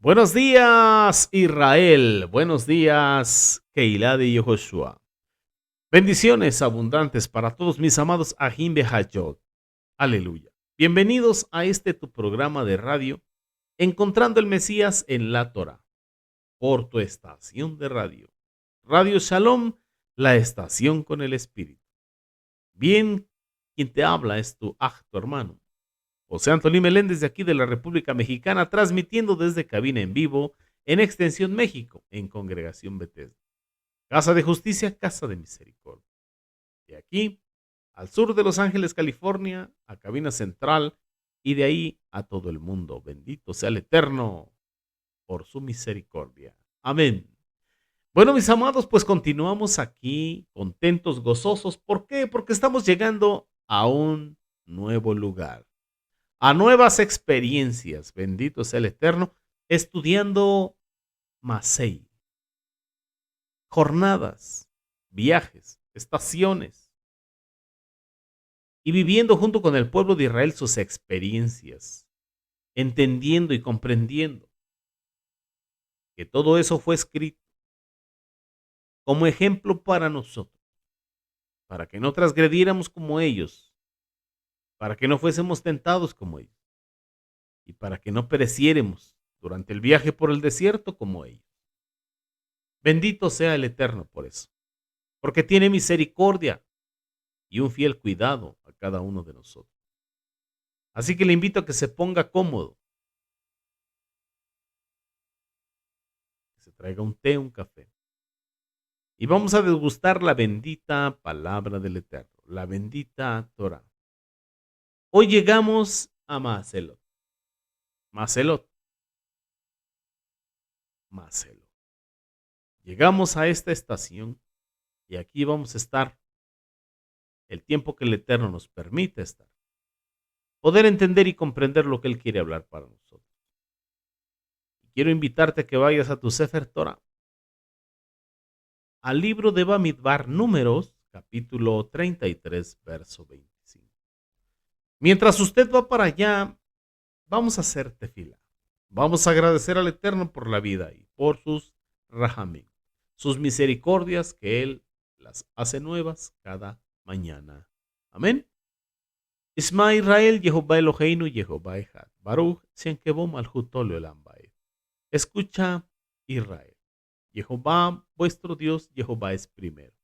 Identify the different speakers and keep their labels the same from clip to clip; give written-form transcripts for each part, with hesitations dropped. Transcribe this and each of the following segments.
Speaker 1: Buenos días, Israel. Buenos días, Keilah de Yehoshua. Bendiciones abundantes para todos mis amados Ahim Behayot. Aleluya. Bienvenidos a este tu programa de radio, Encontrando el Mesías en la Torah, por tu estación de radio. Radio Shalom, la estación con el Espíritu. Bien, quien te habla es tu hermano, José Antolín Meléndez de aquí de la República Mexicana, transmitiendo desde cabina en vivo en Extensión México, en Congregación Bethesda. Casa de Justicia, Casa de Misericordia. De aquí al sur de Los Ángeles, California, a cabina central y de ahí a todo el mundo. Bendito sea el Eterno por su misericordia. Amén. Bueno, mis amados, pues continuamos aquí contentos, gozosos. ¿Por qué? Porque estamos llegando a un nuevo lugar, a nuevas experiencias, bendito sea el Eterno, estudiando Masei, jornadas, viajes, estaciones, y viviendo junto con el pueblo de Israel sus experiencias, entendiendo y comprendiendo que todo eso fue escrito como ejemplo para nosotros, para que no transgrediéramos como ellos, para que no fuésemos tentados como ellos, y para que no pereciéramos durante el viaje por el desierto como ellos. Bendito sea el Eterno por eso, porque tiene misericordia y un fiel cuidado a cada uno de nosotros. Así que le invito a que se ponga cómodo, que se traiga un té, un café. Y vamos a degustar la bendita palabra del Eterno, la bendita Torah. Hoy llegamos a Maselot. Maselot. Maselot. Llegamos a esta estación y aquí vamos a estar el tiempo que el Eterno nos permite estar. Poder entender y comprender lo que Él quiere hablar para nosotros. Quiero invitarte a que vayas a tu Sefer Torah, al libro de Bamidbar, Números, capítulo 33, verso 25. Mientras usted va para allá, vamos a hacer tefila. Vamos a agradecer al Eterno por la vida y por sus rahamim, sus misericordias que Él las hace nuevas cada mañana. Amén. Isma Israel, Jehová Eloheinu, Jehová Echad. Baruch, Shenkevo Malchuto Leolam Baed. Escucha, Israel. Jehová, vuestro Dios, Jehová es primero.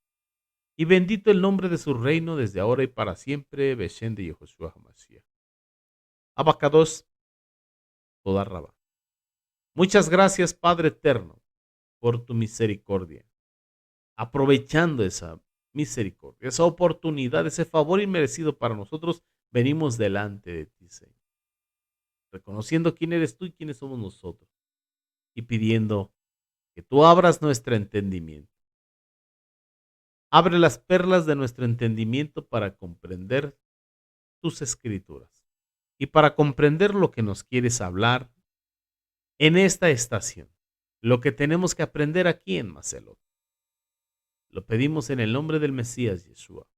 Speaker 1: Y bendito el nombre de su reino desde ahora y para siempre. Beshen de Yehoshua HaMashiach. Abacados, toda Rabá. Muchas gracias, Padre eterno, por tu misericordia. Aprovechando esa misericordia, esa oportunidad, ese favor inmerecido para nosotros, venimos delante de ti, Señor. Reconociendo quién eres tú y quiénes somos nosotros. Y pidiendo que tú abras nuestro entendimiento. Abre las perlas de nuestro entendimiento para comprender tus escrituras y para comprender lo que nos quieres hablar en esta estación, lo que tenemos que aprender aquí en Maselot. Lo pedimos en el nombre del Mesías Yeshua,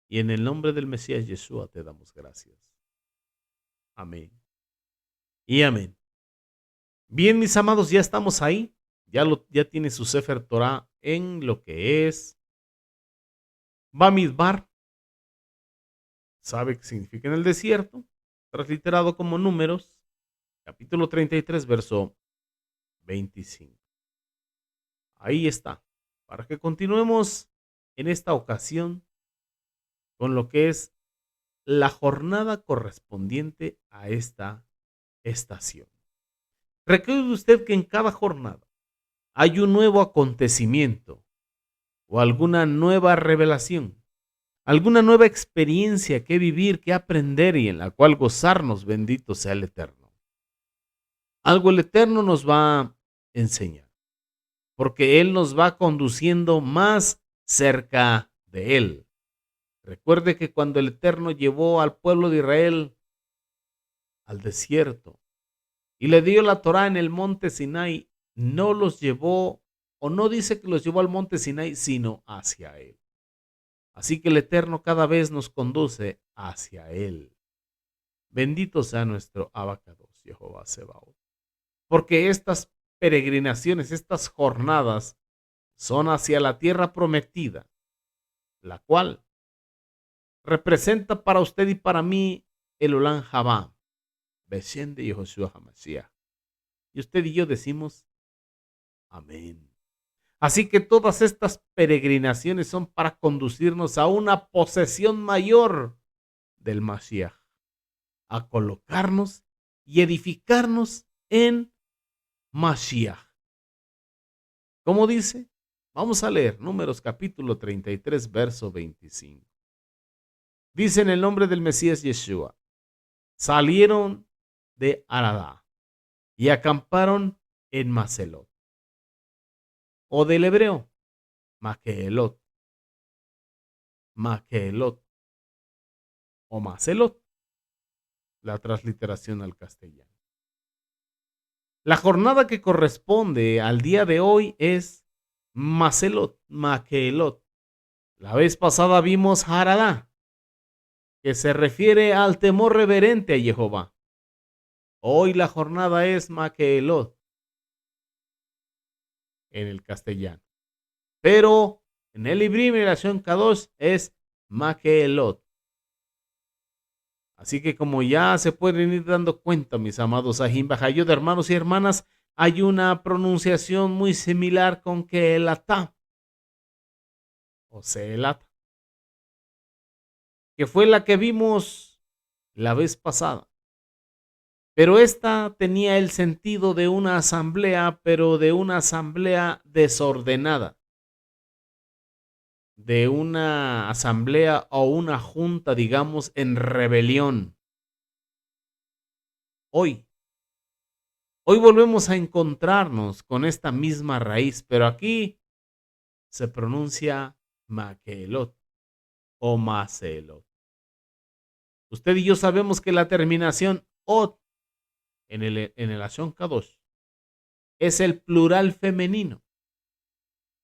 Speaker 1: y en el nombre del Mesías Yeshua te damos gracias. Amén y amén. Bien, mis amados, ya estamos ahí. Ya tiene su Sefer Torah en lo que es Bamidbar. ¿Sabe qué significa en el desierto? Transliterado como Números, capítulo 33, verso 25. Ahí está. Para que continuemos en esta ocasión con lo que es la jornada correspondiente a esta estación. Recuerde usted que en cada jornada hay un nuevo acontecimiento o alguna nueva revelación, alguna nueva experiencia que vivir, que aprender y en la cual gozarnos, bendito sea el Eterno. Algo el Eterno nos va a enseñar, porque Él nos va conduciendo más cerca de Él. Recuerde que cuando el Eterno llevó al pueblo de Israel al desierto y le dio la Torá en el monte Sinai, no los llevó, o no dice que los llevó al monte Sinai, sino hacia Él. Así que el Eterno cada vez nos conduce hacia Él. Bendito sea nuestro Abacados, Jehová Sebaot. porque estas peregrinaciones, estas jornadas, son hacia la tierra prometida, la cual representa para usted y para mí el Olam Jabá, Beshem de Yehoshua HaMashiach. Y usted y yo decimos, amén. Así que todas estas peregrinaciones son para conducirnos a una posesión mayor del Mashiach, a colocarnos y edificarnos en Mashiach. ¿Cómo dice? Vamos a leer Números capítulo 33, verso 25. Dice en el nombre del Mesías Yeshua, salieron de Aradá y acamparon en Macelot, o del hebreo, Maquelot, Maquelot o Macelot, la transliteración al castellano. La jornada que corresponde al día de hoy es Macelot, Maquelot. La vez pasada vimos Haradá, que se refiere al temor reverente a Jehová. Hoy la jornada es Maquelot en el castellano. Pero en el Ibrí, Relación K2 es Maquelot. Así que como ya se pueden ir dando cuenta, mis amados Ajim Bajayot, hermanos y hermanas, hay una pronunciación muy similar con Keelatá o Seelata, que fue la que vimos la vez pasada. Pero esta tenía el sentido de una asamblea, pero de una asamblea desordenada, de una asamblea o una junta, digamos, en rebelión. Hoy volvemos a encontrarnos con esta misma raíz, pero aquí se pronuncia Maquelot o Macelot. Usted y yo sabemos que la terminación ot en el Lashon Kadosh es el plural femenino,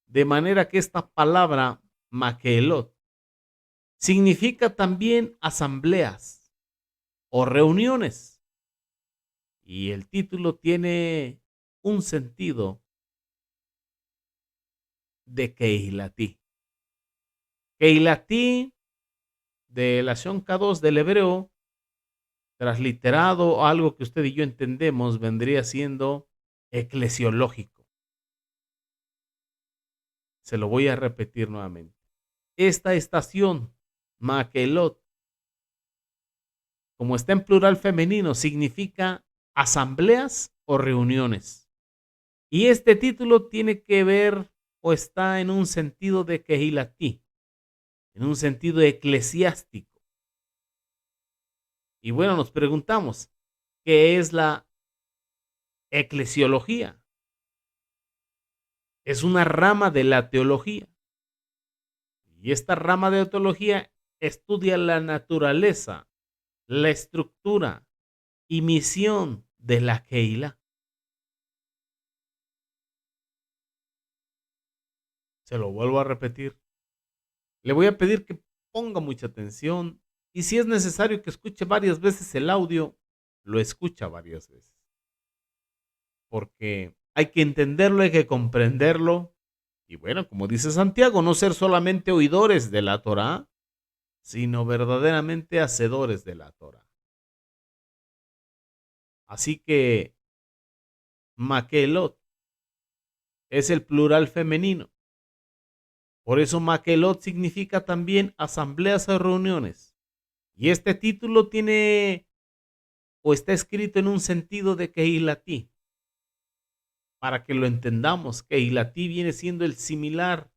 Speaker 1: de manera que esta palabra Maquelot significa también asambleas o reuniones. Y el título tiene un sentido de Keilatí. Keilatí de Lashon K2 del hebreo, transliterado, algo que usted y yo entendemos, vendría siendo eclesiológico. Se lo voy a repetir nuevamente. Esta estación, Maquelot, como está en plural femenino, significa asambleas o reuniones. Y este título tiene que ver o está en un sentido de Kehilatí, en un sentido eclesiástico. Y bueno, nos preguntamos, ¿qué es la eclesiología? Es una rama de la teología. Y esta rama de teología estudia la naturaleza, la estructura y misión de la Keilah. Se lo vuelvo a repetir. Le voy a pedir que ponga mucha atención y si es necesario que escuche varias veces el audio, lo escucha varias veces. Porque hay que entenderlo, hay que comprenderlo. Y bueno, como dice Santiago, no ser solamente oidores de la Torá, sino verdaderamente hacedores de la Torá. Así que Maquelot es el plural femenino. Por eso Maquelot significa también asambleas o reuniones. Y este título tiene o está escrito en un sentido de Kehilatí. Para que lo entendamos, Kehilatí viene siendo el similar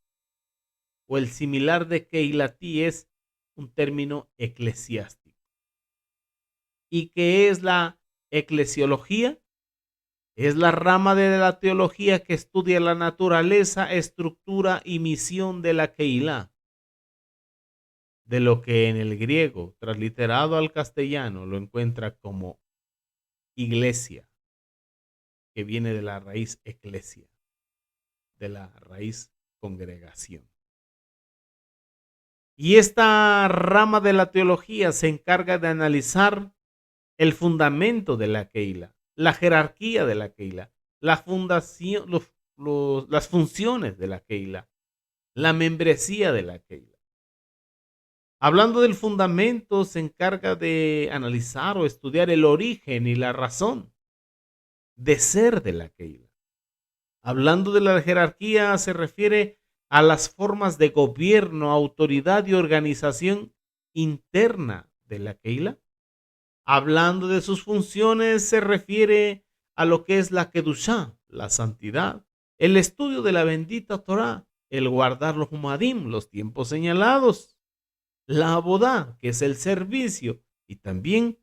Speaker 1: o el similar de Kehilatí es un término eclesiástico. ¿Y qué es la eclesiología? Es la rama de la teología que estudia la naturaleza, estructura y misión de la Keilah. De lo que en el griego, transliterado al castellano, lo encuentra como iglesia, que viene de la raíz eclesia, de la raíz congregación. Y esta rama de la teología se encarga de analizar el fundamento de la Keilah, la jerarquía de la Keilah, la fundación, las funciones de la Keilah, la membresía de la Keilah. Hablando del fundamento, se encarga de analizar o estudiar el origen y la razón de ser de la Keilah. Hablando de la jerarquía, se refiere a las formas de gobierno, autoridad y organización interna de la Keilah. Hablando de sus funciones, se refiere a lo que es la Kedushá, la santidad, el estudio de la bendita Torá, el guardar los Muadim, los tiempos señalados, la Abodá, que es el servicio, y también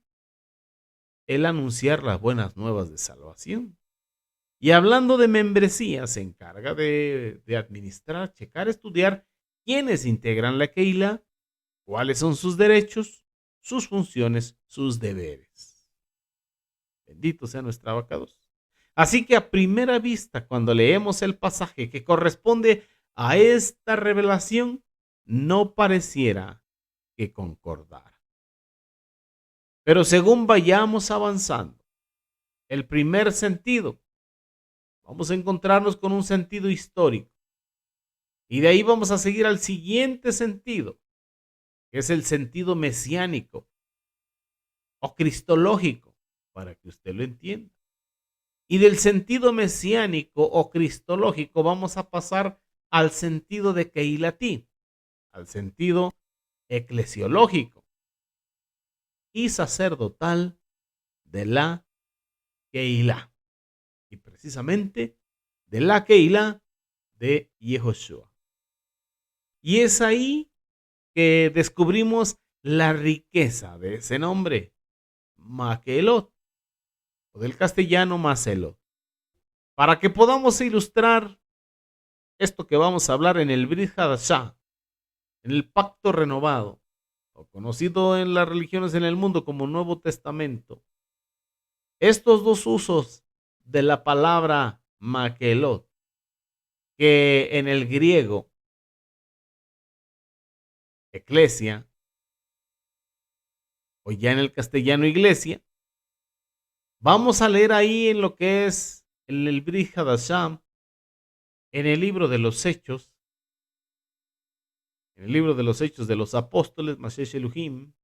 Speaker 1: el anunciar las buenas nuevas de salvación. Y hablando de membresía, se encarga de administrar, checar, estudiar quiénes integran la Keilah, cuáles son sus derechos, sus funciones, sus deberes. Bendito sea nuestro abacados. Así que a primera vista, cuando leemos el pasaje que corresponde a esta revelación, no pareciera que concordara. Pero según vayamos avanzando, el primer sentido, vamos a encontrarnos con un sentido histórico. Y de ahí vamos a seguir al siguiente sentido, que es el sentido mesiánico o cristológico, para que usted lo entienda. Y del sentido mesiánico o cristológico vamos a pasar al sentido de Keilatí, al sentido eclesiológico y sacerdotal de la Keilah. Y precisamente de la Keilah de Yehoshua. Y es ahí que descubrimos la riqueza de ese nombre, Makelot, o del castellano Macelot. Para que podamos ilustrar esto que vamos a hablar en el Brit Hadashah, en el pacto renovado, o conocido en las religiones en el mundo como Nuevo Testamento. Estos dos usos de la palabra Makelot, que en el griego, eclesia, o ya en el castellano, iglesia, vamos a leer ahí en lo que es en el Brit Hadashah, en el libro de los Hechos, en el libro de los Hechos de los Apóstoles, Mashesh Elohim,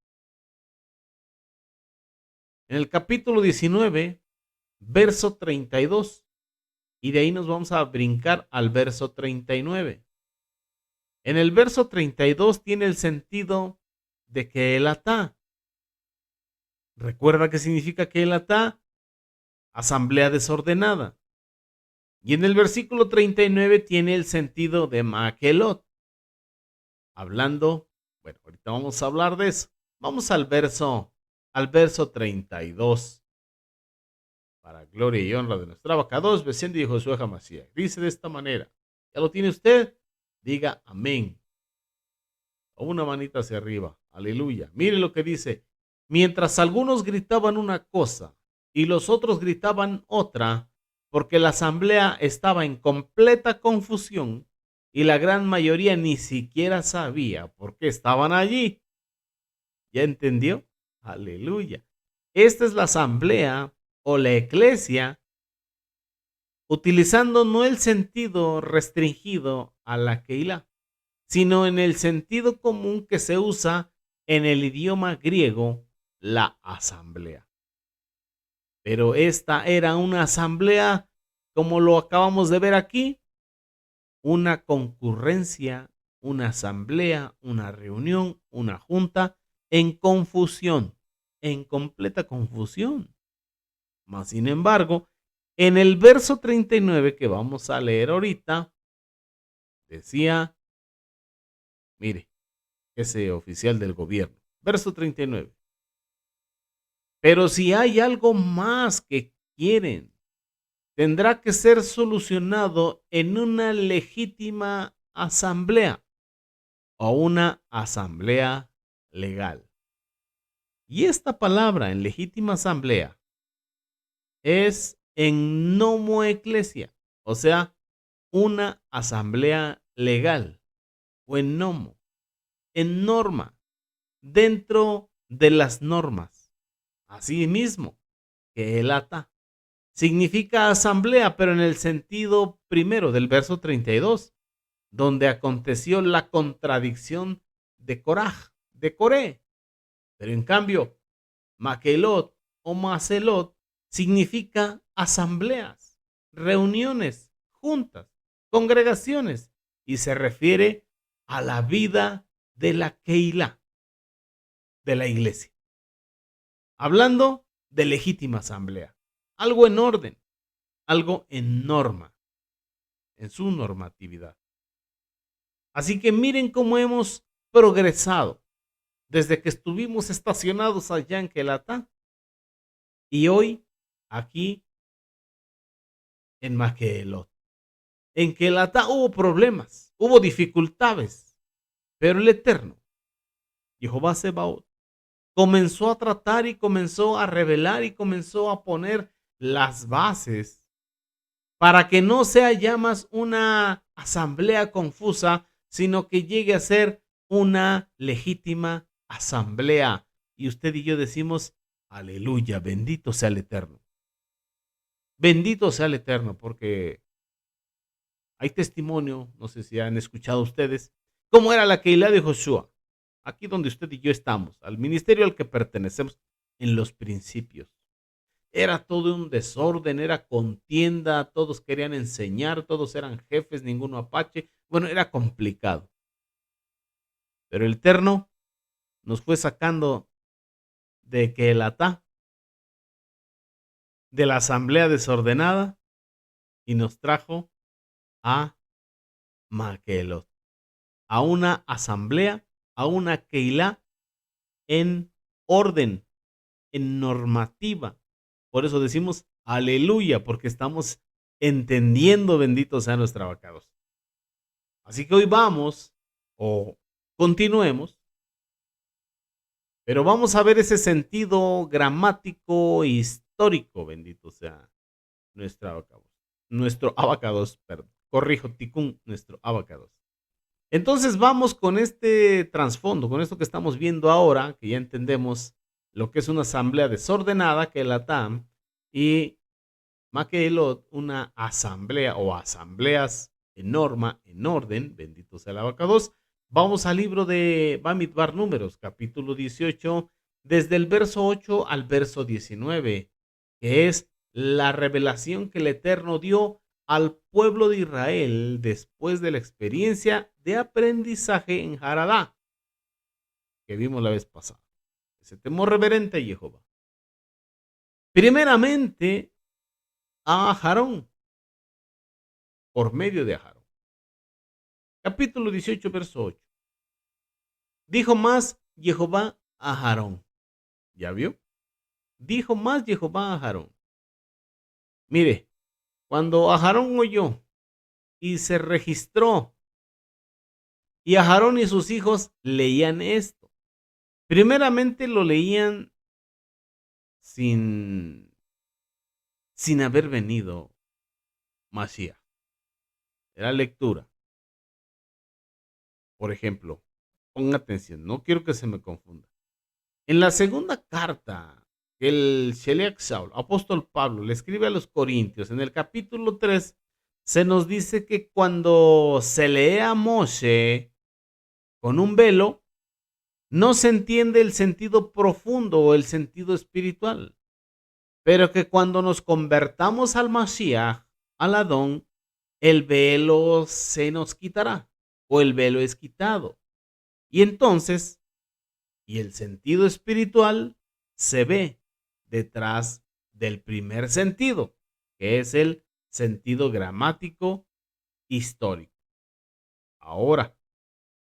Speaker 1: en el capítulo 19, verso 32, y de ahí nos vamos a brincar al verso 39. En el verso 32 tiene el sentido de que el atá. ¿Recuerda qué significa que el atá? Asamblea desordenada. Y en el versículo 39 tiene el sentido de makelot. Hablando, bueno, ahorita vamos a hablar de eso. Vamos al verso 32. Para gloria y honra de nuestra Abacados, Besende y Josué Hamashiach. Dice de esta manera. ¿Ya lo tiene usted? Diga amén. O una manita hacia arriba. Aleluya. Mire lo que dice. Mientras algunos gritaban una cosa y los otros gritaban otra, porque la asamblea estaba en completa confusión y la gran mayoría ni siquiera sabía por qué estaban allí. ¿Ya entendió? Aleluya. Esta es la asamblea o la eclesia, utilizando no el sentido restringido a la Keilah, sino en el sentido común que se usa en el idioma griego, la asamblea. Pero esta era una asamblea, como lo acabamos de ver aquí, una concurrencia, una asamblea, una reunión, una junta en confusión, en completa confusión. Mas, sin embargo, en el verso 39 que vamos a leer ahorita, decía, mire, ese oficial del gobierno, verso 39. Pero si hay algo más que quieren, tendrá que ser solucionado en una legítima asamblea o una asamblea legal. Y esta palabra en legítima asamblea es en nomo eclesia, o sea, una asamblea legal o en nomo, en norma, dentro de las normas. Así mismo que el atá. significa asamblea, pero en el sentido primero del verso 32, donde aconteció la contradicción de Coré. Pero en cambio, Maquelot o Macelot significa asambleas, reuniones, juntas, congregaciones, y se refiere a la vida de la Keilah, de la iglesia. Hablando de legítima asamblea, algo en orden, algo en norma, en su normatividad. Así que miren cómo hemos progresado desde que estuvimos estacionados allá en Kelatá y hoy aquí en Maquelot. En Kelatá hubo problemas, hubo dificultades, pero el Eterno, Jehová Sebaot, comenzó a tratar y comenzó a revelar y comenzó a poner las bases para que no sea ya más una asamblea confusa, sino que llegue a ser una legítima asamblea. Y usted y yo decimos, aleluya, bendito sea el Eterno. Bendito sea el Eterno, porque hay testimonio, no sé si han escuchado ustedes, cómo era la Keilah de Josué, aquí donde usted y yo estamos, al ministerio al que pertenecemos en los principios. Era todo un desorden, era contienda, todos querían enseñar, todos eran jefes, ninguno apache. Bueno, era complicado. Pero el Eterno nos fue sacando de Kelatá, de la asamblea desordenada, y nos trajo a Maquelot, a una asamblea, a una Keilah en orden, en normativa. Por eso decimos aleluya, porque estamos entendiendo, bendito sea nuestro abacados. Así que hoy vamos, o continuemos, pero vamos a ver ese sentido gramático histórico, bendito sea nuestro abacados. Nuestro abacados, perdón, corrijo, ticún, nuestro abacados. Entonces vamos con este trasfondo, con esto que estamos viendo ahora, que ya entendemos lo que es una asamblea desordenada, que es la TAM, y Maquelot, una asamblea o asambleas en norma, en orden, bendito sea el abacados. Vamos al libro de Bamidbar Números, capítulo 18, desde el verso 8 al verso 19, que es la revelación que el Eterno dio al pueblo de Israel después de la experiencia de aprendizaje en Haradá, que vimos la vez pasada. Ese temor reverente a Jehová. Primeramente, a Aarón, por medio de Aarón. Capítulo 18, verso 8. Dijo más Jehová a Aarón. ¿Ya vio? Dijo más Jehová a Aarón. Mire, cuando Aarón oyó y se registró, y Aarón y sus hijos leían esto. Primeramente lo leían sin haber venido Mashiach. Era lectura. Por ejemplo, ponga atención, no quiero que se me confunda. En la segunda carta que el Sheliach Shaul, apóstol Pablo, le escribe a los Corintios, en el capítulo 3, se nos dice que cuando se lee a Moshe con un velo, no se entiende el sentido profundo o el sentido espiritual, pero que cuando nos convertamos al Mashiach, al Adón, el velo se nos quitará o el velo es quitado. Y entonces, y el sentido espiritual se ve detrás del primer sentido, que es el sentido gramático histórico. Ahora,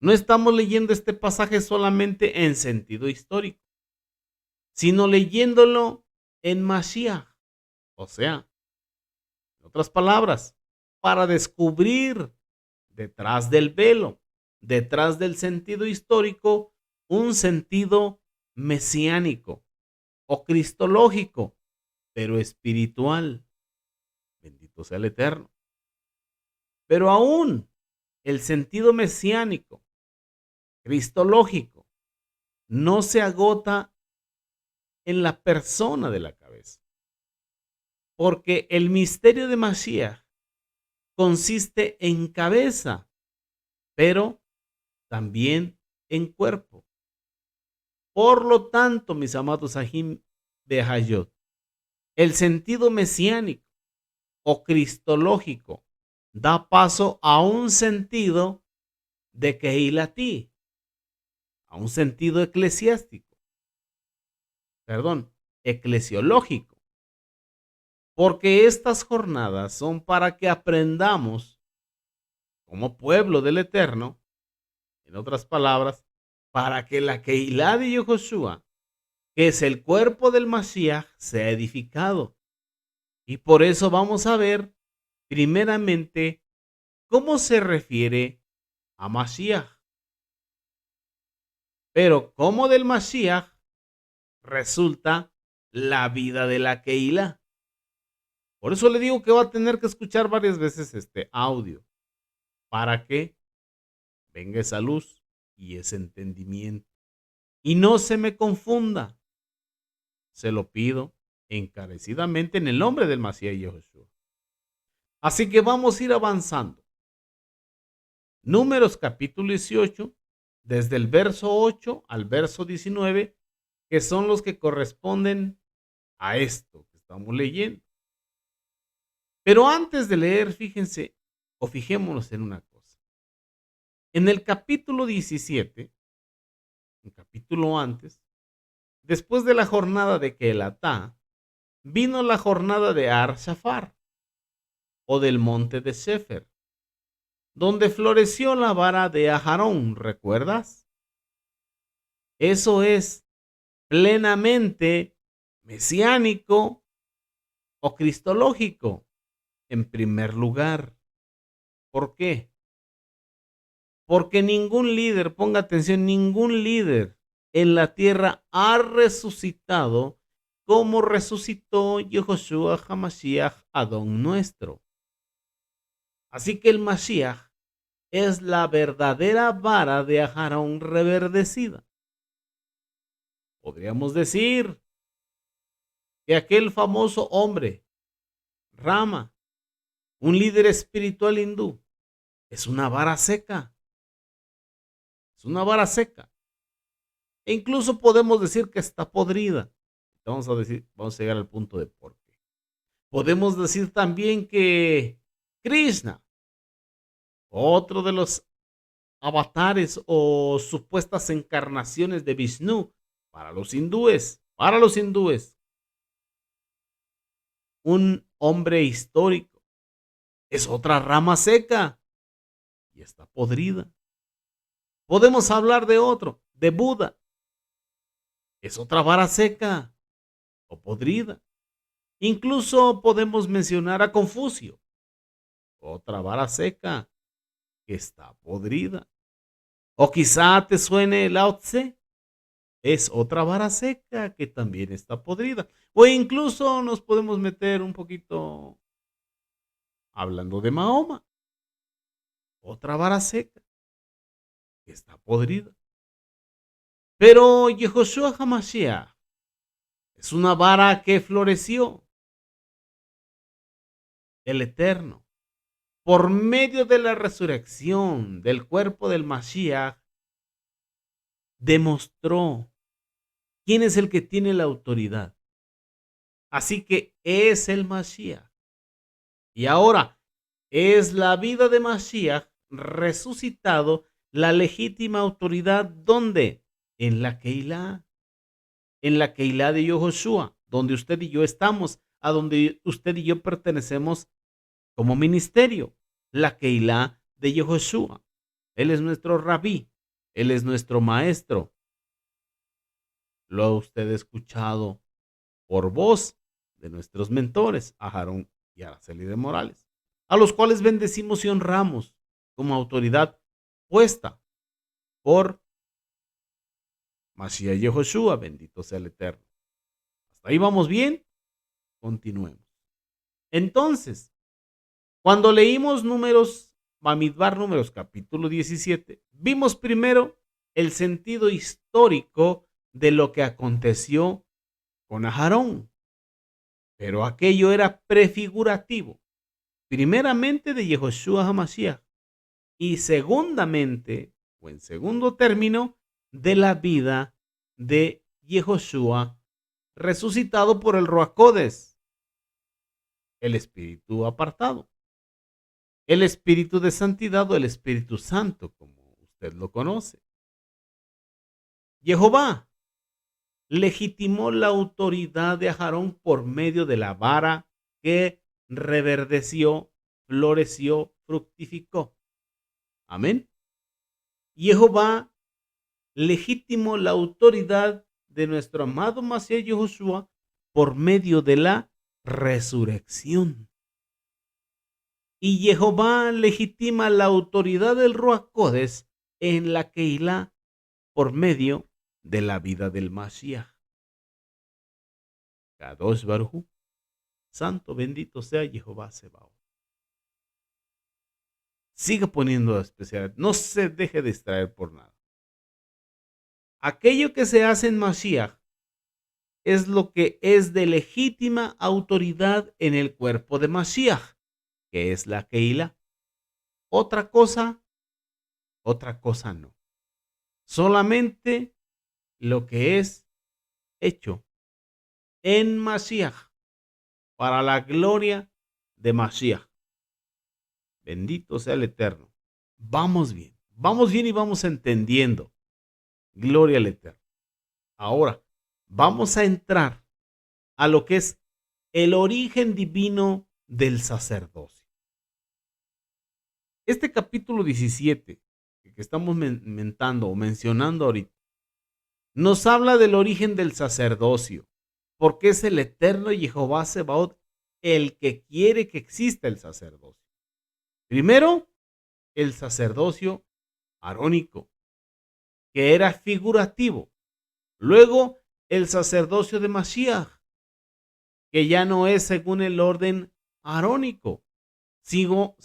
Speaker 1: no estamos leyendo este pasaje solamente en sentido histórico, sino leyéndolo en Mashiach. O sea, en otras palabras, para descubrir detrás del velo, detrás del sentido histórico, un sentido mesiánico o cristológico, pero espiritual. Bendito sea el Eterno. Pero aún el sentido mesiánico, cristológico, no se agota en la persona de la cabeza. Porque el misterio de Mashiach consiste en cabeza, pero también en cuerpo. Por lo tanto, mis amados Ajim Behayot, el sentido mesiánico o cristológico da paso a un sentido de Keilatí, a un sentido eclesiástico, eclesiológico, porque estas jornadas son para que aprendamos como pueblo del Eterno, en otras palabras, para que la Keilah de Yehoshua, que es el cuerpo del Mashiach, sea edificado. Y por eso vamos a ver primeramente cómo se refiere a Mashiach. Pero cómo del Mashiach resulta la vida de la Keilah. Por eso le digo que va a tener que escuchar varias veces este audio para que venga esa luz y ese entendimiento. Y no se me confunda. Se lo pido encarecidamente en el nombre del Mashiach Yehoshua. Así que vamos a ir avanzando. Números capítulo 18, desde el verso 8 al verso 19, que son los que corresponden a esto que estamos leyendo. Pero antes de leer, fíjense o fijémonos en una cosa. En el capítulo 17, un capítulo antes, después de la jornada de Kelatá, vino la jornada de Ar-Shafar, o del monte de Shefer, donde floreció la vara de Aharón, ¿recuerdas? Eso es plenamente mesiánico o cristológico, en primer lugar. ¿Por qué? Porque ningún líder, ponga atención, ningún líder en la tierra ha resucitado como resucitó Yehoshua HaMashiach, Adón nuestro. Así que el Mashiach es la verdadera vara de Aharón reverdecida. Podríamos decir que aquel famoso hombre, Rama, un líder espiritual hindú, es una vara seca. Es una vara seca. E incluso podemos decir que está podrida. Vamos a llegar al punto de por qué. Podemos decir también que Krishna, otro de los avatares o supuestas encarnaciones de Vishnu para los hindúes, un hombre histórico, es otra rama seca y está podrida. Podemos hablar de otro, de Buda, es otra vara seca o podrida. Incluso podemos mencionar a Confucio, otra vara seca que está podrida. O quizá te suene Lao Tse, es otra vara seca que también está podrida. O incluso nos podemos meter un poquito hablando de Mahoma, otra vara seca que está podrida. Pero Yehoshua HaMashiach es una vara que floreció, el Eterno, por medio de la resurrección del cuerpo del Mashiach, demostró quién es el que tiene la autoridad. Así que es el Mashiach. Y ahora es la vida de Mashiach resucitado la legítima autoridad. ¿Dónde? En la Keilah. En la Keilah de Yehoshua, donde usted y yo estamos, a donde usted y yo pertenecemos como ministerio. La Keilah de Yehoshua. Él es nuestro rabí. Él es nuestro maestro. Lo ha usted escuchado por voz de nuestros mentores, Aharón y Araceli de Morales, a los cuales bendecimos y honramos como autoridad puesta por Mashiach Yehoshua, bendito sea el Eterno. ¿Hasta ahí vamos bien? Continuemos. Entonces, cuando leímos Bamidbar Números capítulo 17, vimos primero el sentido histórico de lo que aconteció con Aharón. Pero aquello era prefigurativo, primeramente de Yehoshua HaMashiach y segundamente, o en segundo término, de la vida de Yehoshua resucitado por el Ruach Codes, el Espíritu apartado, el Espíritu de santidad o el Espíritu Santo, como usted lo conoce. Jehová legitimó la autoridad de Aarón por medio de la vara que reverdeció, floreció, fructificó. Amén. Jehová legitimó la autoridad de nuestro amado Mashiach Yehoshua por medio de la resurrección. Y Jehová legitima la autoridad del Ruach Codes en la Keilah por medio de la vida del Mashiach. Kadosh Baruj Hu, santo bendito sea Jehová Sebaot. Siga poniendo especial, no se deje distraer por nada. Aquello que se hace en Mashiach es lo que es de legítima autoridad en el cuerpo de Mashiach, que es la Keilah. Otra cosa no. Solamente lo que es hecho en Mashiach para la gloria de Mashiach. Bendito sea el Eterno. Vamos bien y vamos entendiendo. Gloria al Eterno. Ahora, vamos a entrar a lo que es el origen divino del sacerdocio. Este capítulo 17 que estamos mencionando ahorita, nos habla del origen del sacerdocio, porque es el eterno Jehová Sebaot el que quiere que exista el sacerdocio. Primero, el sacerdocio arónico, que era figurativo. Luego, el sacerdocio de Mashiach, que ya no es según el orden arónico, sino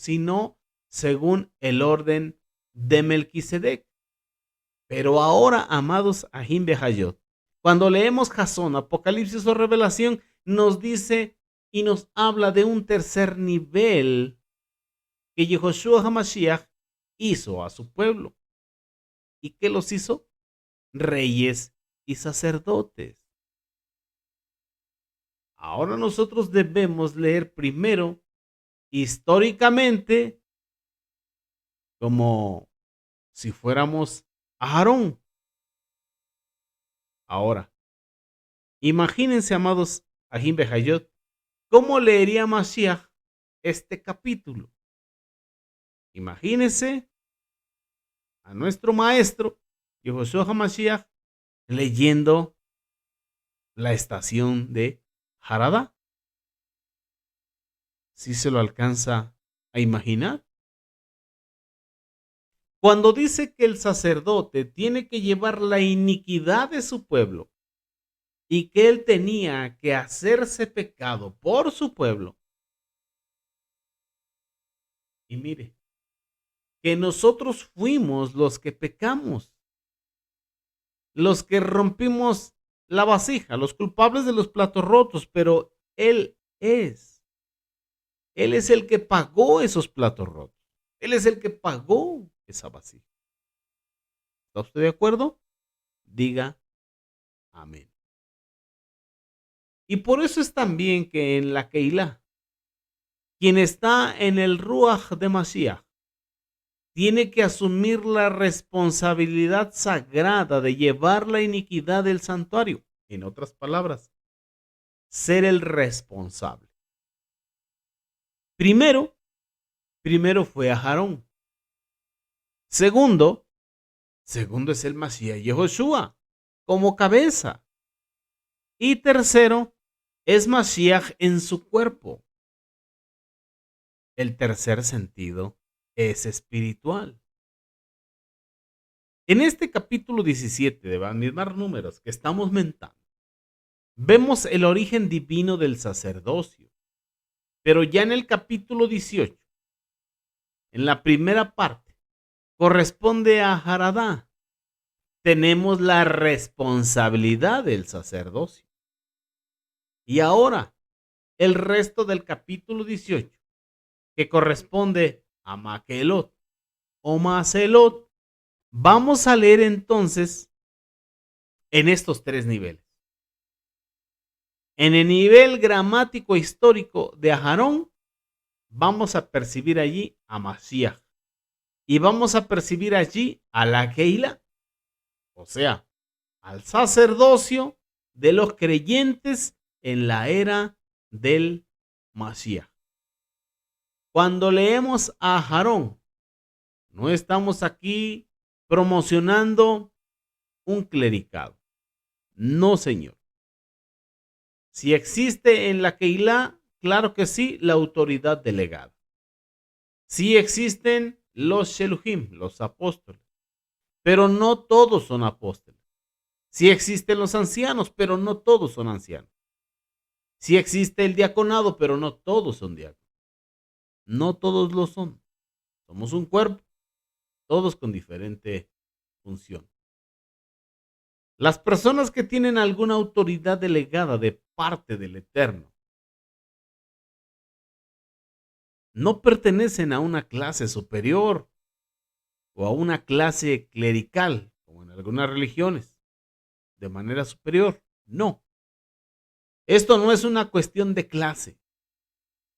Speaker 1: según el orden de Melquisedec. Pero ahora, amados Ahim Behayot, cuando leemos Jasón, Apocalipsis o Revelación, nos dice y nos habla de un tercer nivel que Yehoshua HaMashiach hizo a su pueblo. ¿Y qué los hizo? Reyes y sacerdotes. Ahora nosotros debemos leer primero históricamente como si fuéramos Aarón. Ahora, imagínense, amados Ahim Behayot, ¿cómo leería Mashiach este capítulo? Imagínense a nuestro maestro, Yehoshua HaMashiach, leyendo la estación de Haradá. ¿Sí se lo alcanza a imaginar? Cuando dice que el sacerdote tiene que llevar la iniquidad de su pueblo y que él tenía que hacerse pecado por su pueblo. Y mire, que nosotros fuimos los que pecamos, los que rompimos la vasija, los culpables de los platos rotos, pero Él es el que pagó esos platos rotos. Él es el que pagó esa vasija. ¿Está usted de acuerdo? Diga amén. Y por eso es también que en la Keilah, quien está en el Ruach de Mashiach, tiene que asumir la responsabilidad sagrada de llevar la iniquidad del santuario. En otras palabras, ser el responsable. Primero fue a Aarón. Segundo es el Mashiach Yehoshua como cabeza. Y tercero es Mashiach en su cuerpo. El tercer sentido es espiritual. En este capítulo 17 de Bamidbar Números que estamos mentando, vemos el origen divino del sacerdocio. Pero ya en el capítulo 18, en la primera parte, corresponde a Haradá. Tenemos la responsabilidad del sacerdocio. Y ahora, el resto del capítulo 18, que corresponde a Maquelot o Macelot, vamos a leer entonces en estos tres niveles. En el nivel gramático histórico de Aharón, vamos a percibir allí a Mashiach y vamos a percibir allí a la Keilah, o sea, al sacerdocio de los creyentes en la era del Mashiach. Cuando leemos a Aharón, no estamos aquí promocionando un clericado. No, señor. Si existe en la Keilah, claro que sí, la autoridad delegada. Sí existen los Sheluhim, los apóstoles, pero no todos son apóstoles. Sí existen los ancianos, pero no todos son ancianos. Sí existe el diaconado, pero no todos son diáconos. No todos lo son. Somos un cuerpo, todos con diferente función. Las personas que tienen alguna autoridad delegada de parte del Eterno no pertenecen a una clase superior o a una clase clerical, como en algunas religiones, de manera superior. No. Esto no es una cuestión de clase.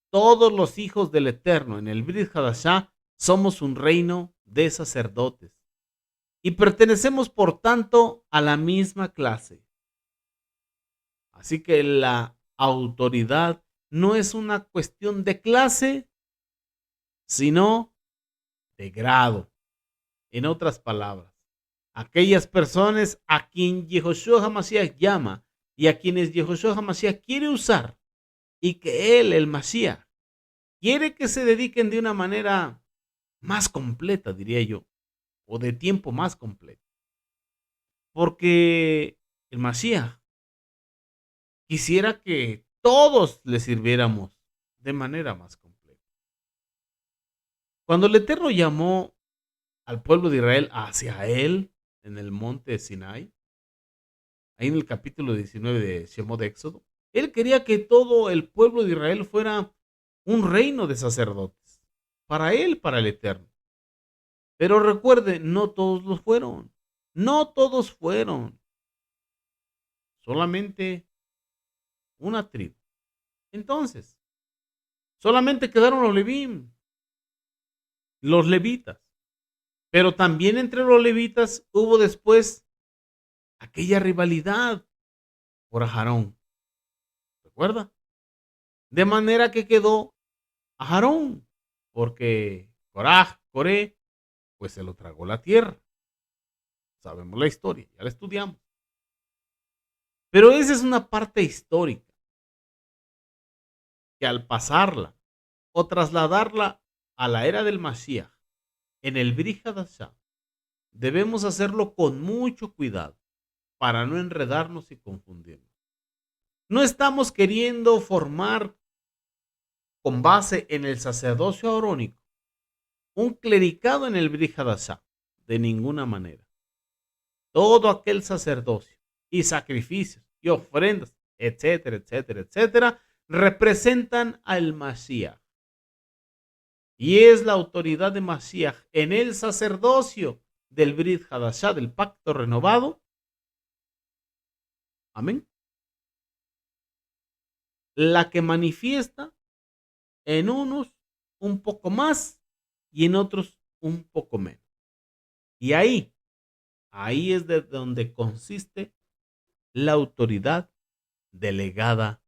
Speaker 1: Todos los hijos del Eterno en el Brit Hadashah somos un reino de sacerdotes y pertenecemos, por tanto, a la misma clase. Así que la autoridad no es una cuestión de clase, sino de grado. En otras palabras, aquellas personas a quien Yehoshua HaMashiach llama y a quienes Yehoshua HaMashiach quiere usar y que él, el Mashiach, quiere que se dediquen de una manera más completa, diría yo, o de tiempo más completo. Porque el Mashiach quisiera que todos le sirviéramos de manera más completa. Cuando el Eterno llamó al pueblo de Israel hacia él en el monte Sinai, ahí en el capítulo 19 de Shemot Éxodo, él quería que todo el pueblo de Israel fuera un reino de sacerdotes, para él, para el Eterno. Pero recuerde, no todos lo fueron, no todos fueron, solamente una tribu. Entonces, solamente quedaron los Levín, los levitas. Pero también entre los levitas hubo después aquella rivalidad por Aarón. ¿Recuerda? De manera que quedó Aarón, porque Coré, pues se lo tragó la tierra. Sabemos la historia, ya la estudiamos. Pero esa es una parte histórica que al pasarla o trasladarla a la era del Mashiach en el Brit Hadashah, debemos hacerlo con mucho cuidado para no enredarnos y confundirnos. No estamos queriendo formar con base en el sacerdocio arónico un clericado en el Brit Hadashah, de ninguna manera. Todo aquel sacerdocio y sacrificios y ofrendas, etcétera, etcétera, etcétera, representan al Mashiach. Y es la autoridad de Mashiach en el sacerdocio del Brit Hadashah, del pacto renovado. Amén. La que manifiesta en unos un poco más y en otros un poco menos. Y ahí es de donde consiste la autoridad delegada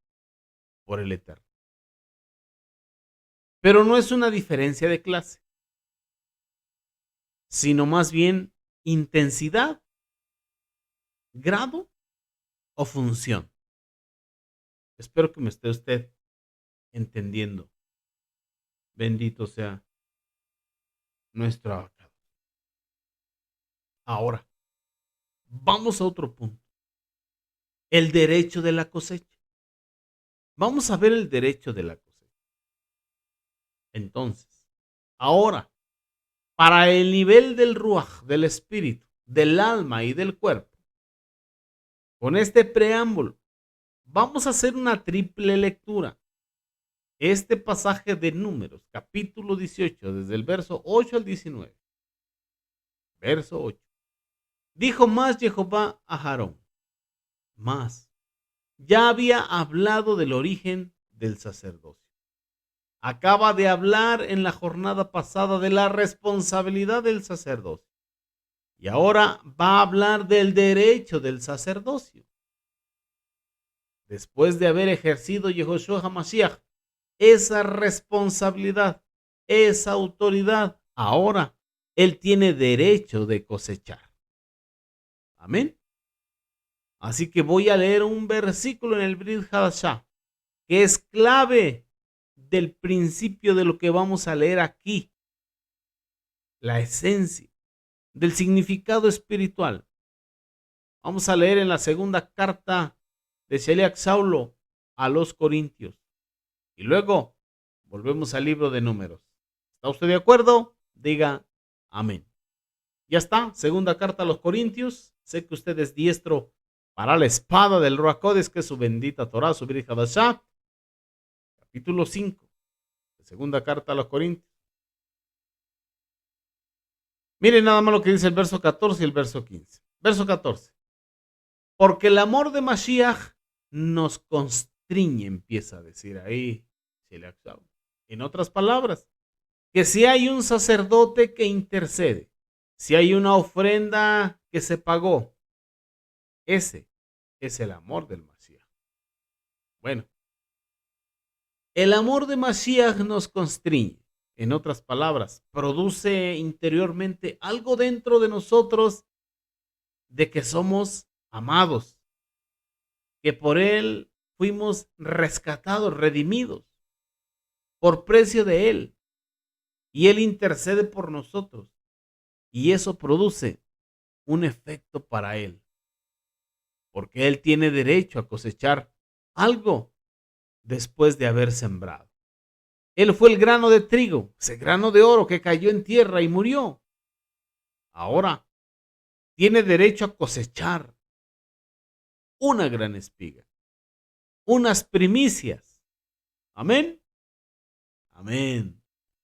Speaker 1: por el Eterno. Pero no es una diferencia de clase, sino más bien intensidad, grado o función. Espero que me esté usted entendiendo. Bendito sea nuestro abogado. Ahora, vamos a otro punto. El derecho de la cosecha. Vamos a ver el derecho de la cosecha. Entonces, ahora, para el nivel del ruaj, del espíritu, del alma y del cuerpo, con este preámbulo, vamos a hacer una triple lectura. este pasaje de Números, capítulo 18, desde el verso 8 al 19. Verso 8. Dijo más Jehová a Aarón, más, ya había hablado del origen del sacerdocio. Acaba de hablar en la jornada pasada de la responsabilidad del sacerdocio. Y ahora va a hablar del derecho del sacerdocio. Después de haber ejercido Yehoshua HaMashiach esa responsabilidad, esa autoridad, ahora él tiene derecho de cosechar. Amén. Así que voy a leer un versículo en el Brit Hadashah que es clave del principio de lo que vamos a leer aquí. La esencia del significado espiritual. Vamos a leer en la segunda carta de Sheliach Saulo a los Corintios. Y luego volvemos al libro de Números. ¿Está usted de acuerdo? Diga amén. Ya está, segunda carta a los Corintios. Sé que usted es diestro para la espada del Ruach Kodesh, que es su bendita Torah, su Brit Hadashah. Capítulo 5, segunda carta a los Corintios. Miren nada más lo que dice el verso 14 y el verso 15. Verso 14. Porque el amor de Mashiach nos constriñe, empieza a decir ahí. En otras palabras, que si hay un sacerdote que intercede, si hay una ofrenda que se pagó, ese es el amor del Mashiach. Bueno, el amor de Mashiach nos constriñe. En otras palabras, produce interiormente algo dentro de nosotros de que somos amados, que por él fuimos rescatados, redimidos, por precio de él. Y él intercede por nosotros. Y eso produce un efecto para él. Porque él tiene derecho a cosechar algo después de haber sembrado. Él fue el grano de trigo, ese grano de oro que cayó en tierra y murió. Ahora tiene derecho a cosechar una gran espiga, unas primicias. Amén. Amén.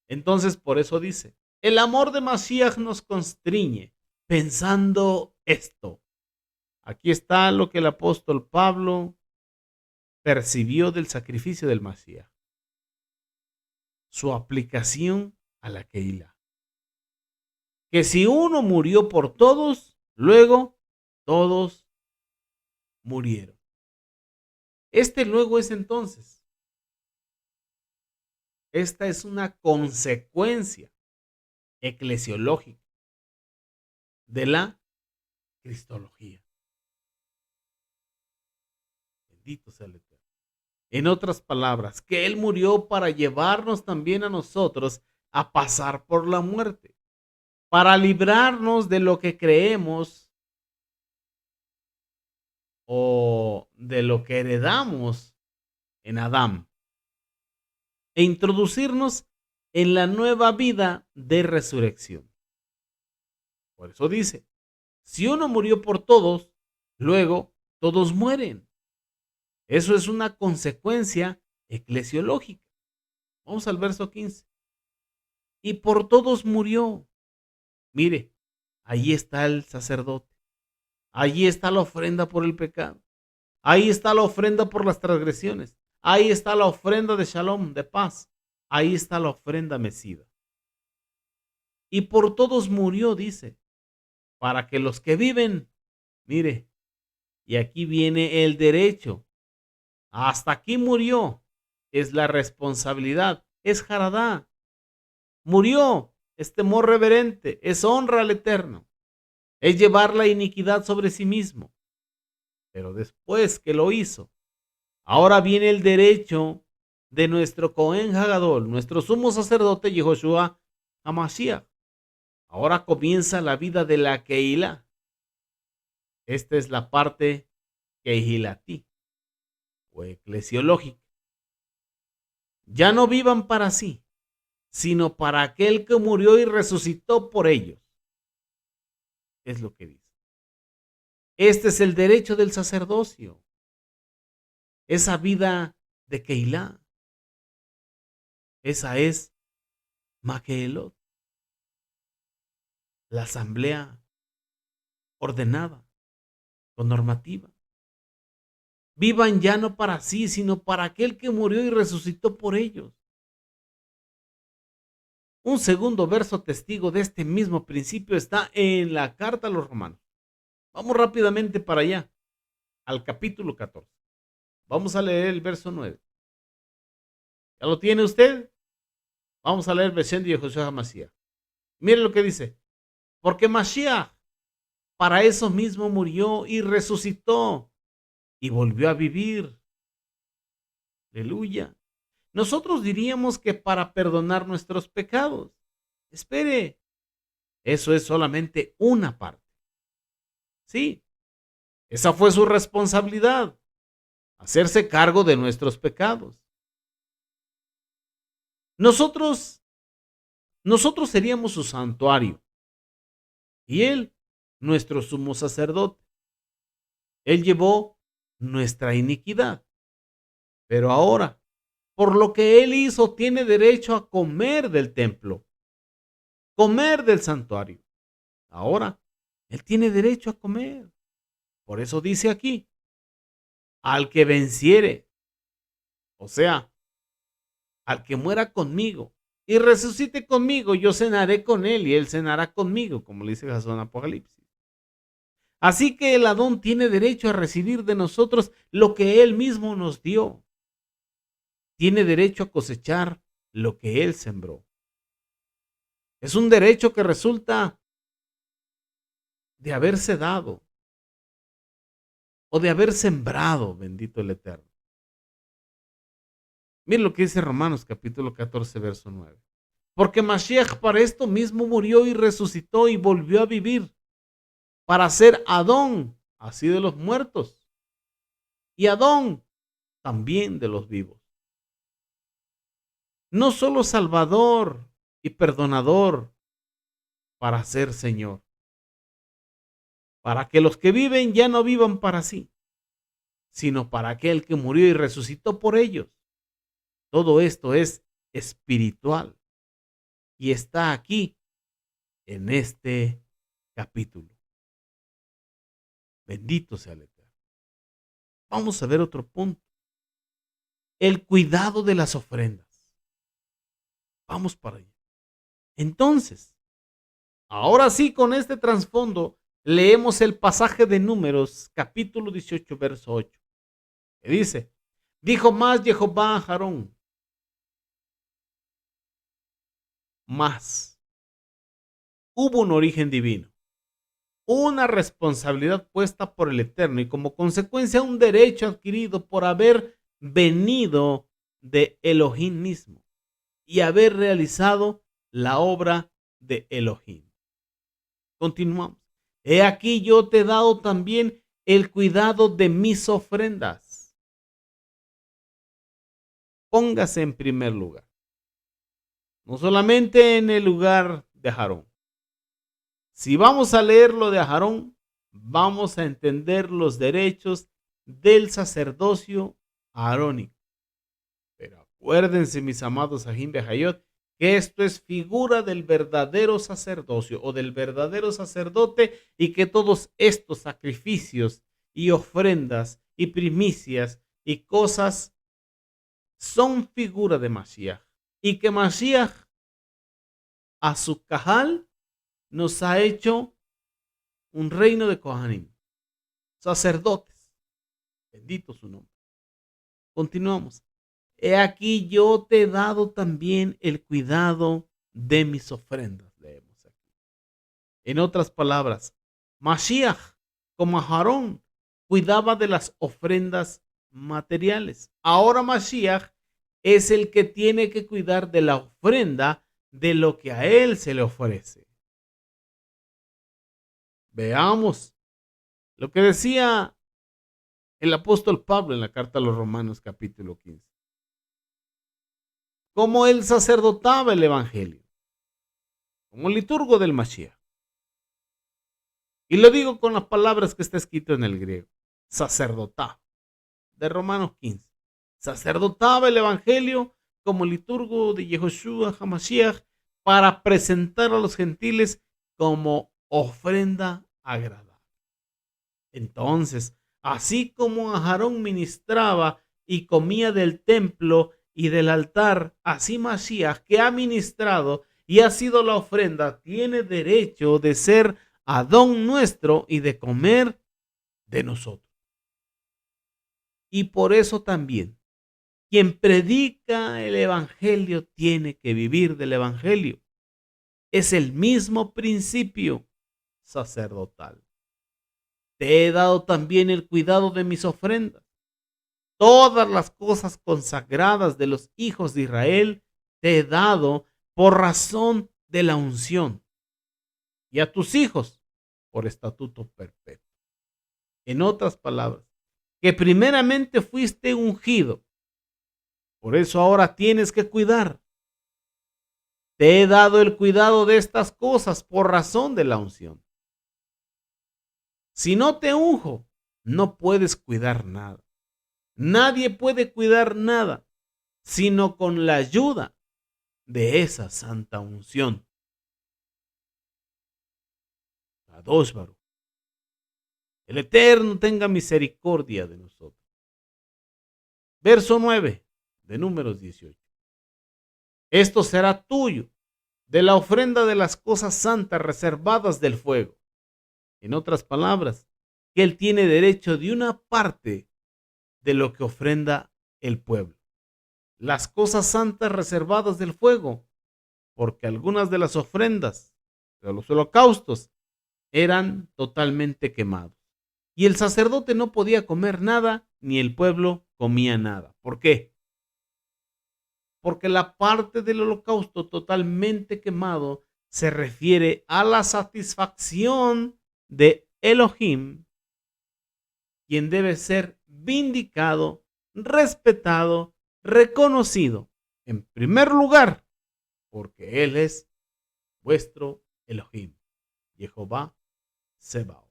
Speaker 1: Entonces por eso dice, el amor de Mashiach nos constriñe, pensando esto. Aquí está lo que el apóstol Pablo percibió del sacrificio del Mashiach. Su aplicación a la Keilah. Que si uno murió por todos, luego todos murieron. Este luego es entonces. Esta es una consecuencia eclesiológica de la cristología. Bendito sea el Eterno. En otras palabras, que Él murió para llevarnos también a nosotros a pasar por la muerte, para librarnos de lo que creemos o de lo que heredamos en Adán e introducirnos en la nueva vida de resurrección. Por eso dice, si uno murió por todos, luego todos mueren. Eso es una consecuencia eclesiológica. Vamos al verso 15. Y por todos murió. Mire, ahí está el sacerdote. Allí está la ofrenda por el pecado. Ahí está la ofrenda por las transgresiones. Ahí está la ofrenda de shalom, de paz. Ahí está la ofrenda mecida. Y por todos murió, dice, para que los que viven, mire, y aquí viene el derecho. Hasta aquí murió. Es la responsabilidad. Es jaradá. Murió. Es temor reverente. Es honra al Eterno. Es llevar la iniquidad sobre sí mismo. Pero después que lo hizo, ahora viene el derecho de nuestro Cohen Hagadol, nuestro sumo sacerdote Yehoshua HaMashiach. Ahora comienza la vida de la Keilah. Esta es la parte Kehilatí o eclesiológica. Ya no vivan para sí, sino para aquel que murió y resucitó por ellos. Es lo que dice. Este es el derecho del sacerdocio. Esa vida de Keilah. Esa es Maquelot, la asamblea ordenada, con normativa. Vivan ya no para sí, sino para aquel que murió y resucitó por ellos. Un segundo verso testigo de este mismo principio está en la carta a los romanos. Vamos rápidamente para allá, al capítulo 14. Vamos a leer el verso 9. ¿Ya lo tiene usted? Vamos a leer versión de Josué Hamashiach. Mire lo que dice. Porque Mashiach para eso mismo murió y resucitó y volvió a vivir. Aleluya. Nosotros diríamos que para perdonar nuestros pecados. Espere, eso es solamente una parte. Sí, esa fue su responsabilidad, hacerse cargo de nuestros pecados. Nosotros seríamos su santuario y él, nuestro sumo sacerdote. Él llevó nuestra iniquidad. Pero ahora, por lo que él hizo, tiene derecho a comer del templo, comer del santuario. Ahora, él tiene derecho a comer. Por eso dice aquí, al que venciere, o sea, al que muera conmigo y resucite conmigo, yo cenaré con él y él cenará conmigo, como le dice Jasón Apocalipsis. Así que el Adón tiene derecho a recibir de nosotros lo que él mismo nos dio. Tiene derecho a cosechar lo que él sembró. Es un derecho que resulta de haberse dado o de haber sembrado, bendito el Eterno. Miren lo que dice Romanos capítulo 14, verso 9. Porque Mashiach para esto mismo murió y resucitó y volvió a vivir, para ser Adón, así de los muertos, y Adón también de los vivos. No solo Salvador y Perdonador, para ser Señor, para que los que viven ya no vivan para sí, sino para aquel que murió y resucitó por ellos. Todo esto es espiritual y está aquí en este capítulo. Bendito sea el Eterno. Vamos a ver otro punto. El cuidado de las ofrendas. Vamos para allá. Entonces, ahora sí, con este trasfondo, leemos el pasaje de Números, capítulo 18, verso 8, que dice, dijo más Jehová a Aarón, más. Hubo un origen divino, una responsabilidad puesta por el Eterno y como consecuencia un derecho adquirido por haber venido de Elohim mismo y haber realizado la obra de Elohim. Continuamos. He aquí yo te he dado también el cuidado de mis ofrendas. Póngase en primer lugar. No solamente en el lugar de Aarón. Si vamos a leer lo de Aarón, vamos a entender los derechos del sacerdocio arónico. Pero acuérdense, mis amados Ajim Behayot, que esto es figura del verdadero sacerdocio o del verdadero sacerdote y que todos estos sacrificios y ofrendas y primicias y cosas son figura de Mashiach y que Mashiach a su cajal nos ha hecho un reino de Kohanim, sacerdotes. Bendito su nombre. Continuamos. He aquí yo te he dado también el cuidado de mis ofrendas. Leemos aquí. En otras palabras, Mashiach, como Aarón, cuidaba de las ofrendas materiales. Ahora Mashiach es el que tiene que cuidar de la ofrenda de lo que a él se le ofrece. Veamos lo que decía el apóstol Pablo en la carta a los Romanos capítulo 15. Como él sacerdotaba el evangelio, como liturgo del Mashiach. Y lo digo con las palabras que está escrito en el griego. Sacerdotaba, de Romanos 15. Sacerdotaba el evangelio como liturgo de Yehoshua HaMashiach para presentar a los gentiles como ofrenda agradable. Entonces, así como Aarón ministraba y comía del templo y del altar, así Mashiach, que ha ministrado y ha sido la ofrenda, tiene derecho de ser Adón nuestro y de comer de nosotros. Y por eso también, quien predica el evangelio tiene que vivir del evangelio. Es el mismo principio sacerdotal. Te he dado también el cuidado de mis ofrendas. Todas las cosas consagradas de los hijos de Israel te he dado por razón de la unción, y a tus hijos por estatuto perpetuo. En otras palabras, que primeramente fuiste ungido, por eso ahora tienes que cuidar. Te he dado el cuidado de estas cosas por razón de la unción. Si no te unjo, no puedes cuidar nada. Nadie puede cuidar nada, sino con la ayuda de esa santa unción. Kadosh Baruj. El Eterno tenga misericordia de nosotros. Verso 9 de Números 18. Esto será tuyo de la ofrenda de las cosas santas reservadas del fuego. En otras palabras, que él tiene derecho de una parte de lo que ofrenda el pueblo. Las cosas santas reservadas del fuego, porque algunas de las ofrendas de los holocaustos eran totalmente quemados. Y el sacerdote no podía comer nada, ni el pueblo comía nada. ¿Por qué? Porque la parte del holocausto totalmente quemado se refiere a la satisfacción de Elohim, quien debe ser vindicado, respetado, reconocido, en primer lugar, porque Él es vuestro Elohim, Jehová Sebaot.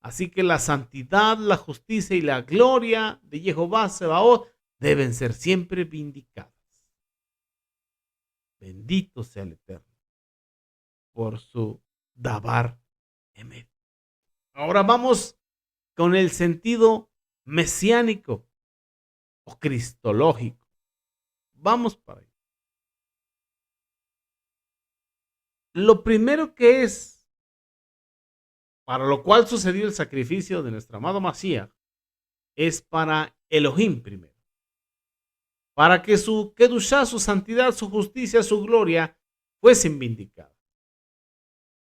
Speaker 1: Así que la santidad, la justicia y la gloria de Jehová Sebaot deben ser siempre vindicadas. Bendito sea el Eterno por su Dabar Emet. Ahora vamos con el sentido mesiánico o cristológico. Vamos para allá. Lo primero que es, para lo cual sucedió el sacrificio de nuestro amado Mashiach, es para Elohim primero. Para que su Kedushá, su santidad, su justicia, su gloria fuesen vindicadas.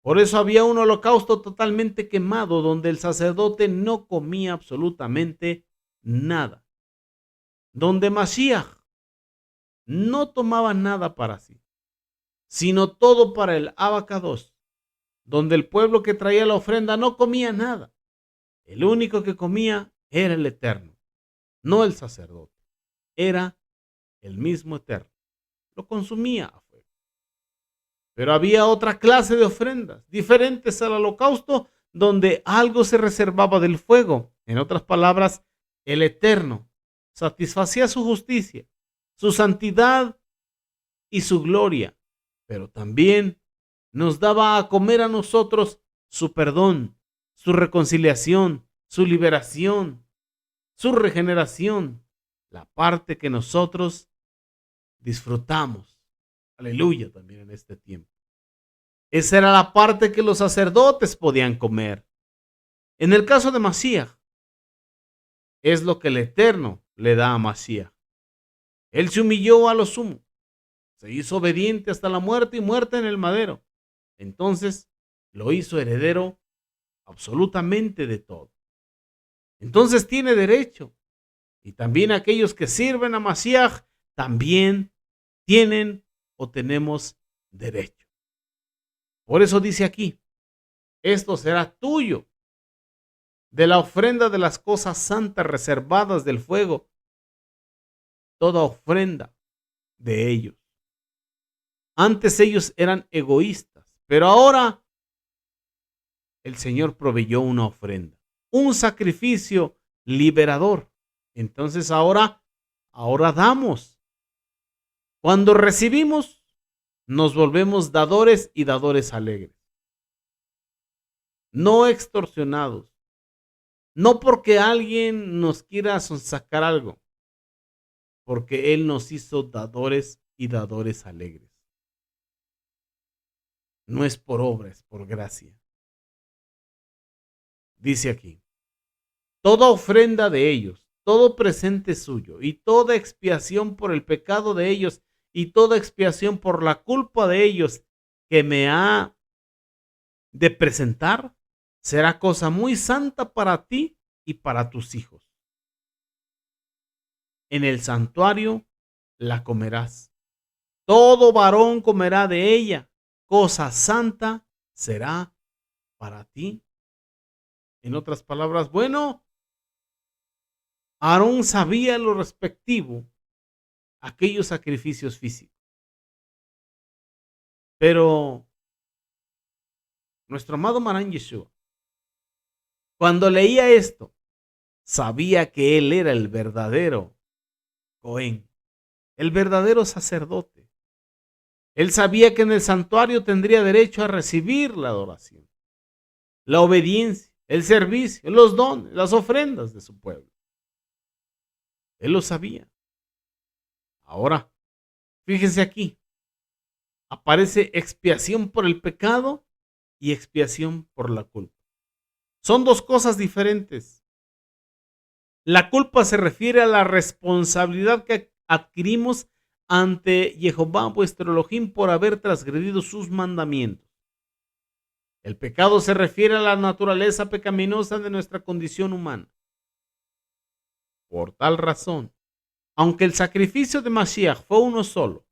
Speaker 1: Por eso había un holocausto totalmente quemado donde el sacerdote no comía absolutamente nada. Donde Mashiach no tomaba nada para sí, sino todo para el Abacados. Donde el pueblo que traía la ofrenda no comía nada. El único que comía era el Eterno, no el sacerdote. Era el mismo Eterno. Lo consumía a fuego. Pero había otra clase de ofrendas, diferentes al holocausto, donde algo se reservaba del fuego. En otras palabras, el Eterno satisfacía su justicia, su santidad y su gloria, pero también nos daba a comer a nosotros su perdón, su reconciliación, su liberación, su regeneración, la parte que nosotros disfrutamos. Aleluya, también en este tiempo. Esa era la parte que los sacerdotes podían comer. En el caso de Mashiach, es lo que el Eterno le da a Mashiach. Él se humilló a lo sumo, se hizo obediente hasta la muerte y muerte en el madero. Entonces lo hizo heredero absolutamente de todo. Entonces tiene derecho. Y también aquellos que sirven a Mashiach también tienen o tenemos derecho. Por eso dice aquí, esto será tuyo de la ofrenda de las cosas santas reservadas del fuego, toda ofrenda de ellos. Antes ellos eran egoístas, pero ahora el Señor proveyó una ofrenda, un sacrificio liberador. Entonces ahora damos. Cuando recibimos, nos volvemos dadores y dadores alegres, no extorsionados, no porque alguien nos quiera sacar algo, porque Él nos hizo dadores y dadores alegres. No es por obra, es por gracia. Dice aquí, toda ofrenda de ellos, todo presente suyo y toda expiación por el pecado de ellos y toda expiación por la culpa de ellos que me ha de presentar, será cosa muy santa para ti y para tus hijos. En el santuario la comerás. Todo varón comerá de ella. Cosa santa será para ti. En otras palabras, bueno, Aarón sabía lo respectivo a aquellos sacrificios físicos. Pero nuestro amado Marán Yeshua, cuando leía esto, sabía que él era el verdadero Cohen, el verdadero sacerdote. Él sabía que en el santuario tendría derecho a recibir la adoración, la obediencia, el servicio, los dones, las ofrendas de su pueblo. Él lo sabía. Ahora, fíjense aquí, aparece expiación por el pecado y expiación por la culpa. Son dos cosas diferentes. La culpa se refiere a la responsabilidad que adquirimos ante Jehová vuestro Elohim por haber transgredido sus mandamientos. El pecado se refiere a la naturaleza pecaminosa de nuestra condición humana. Por tal razón, aunque el sacrificio de Mashiach fue uno solo,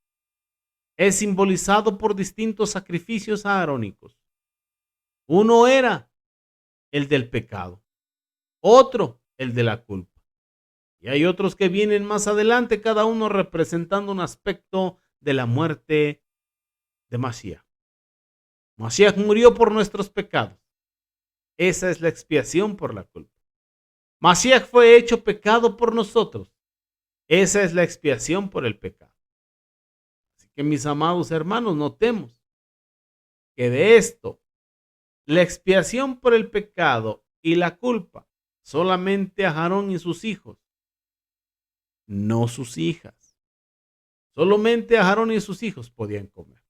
Speaker 1: es simbolizado por distintos sacrificios aarónicos. Uno era el del pecado, otro el de la culpa. Y hay otros que vienen más adelante, cada uno representando un aspecto de la muerte de Mashiach. Mashiach murió por nuestros pecados. Esa es la expiación por la culpa. Mashiach fue hecho pecado por nosotros. Esa es la expiación por el pecado. Así que mis amados hermanos, notemos que de esto, la expiación por el pecado y la culpa, solamente a Aarón y sus hijos, no sus hijas. Solamente a Aarón y sus hijos podían comer.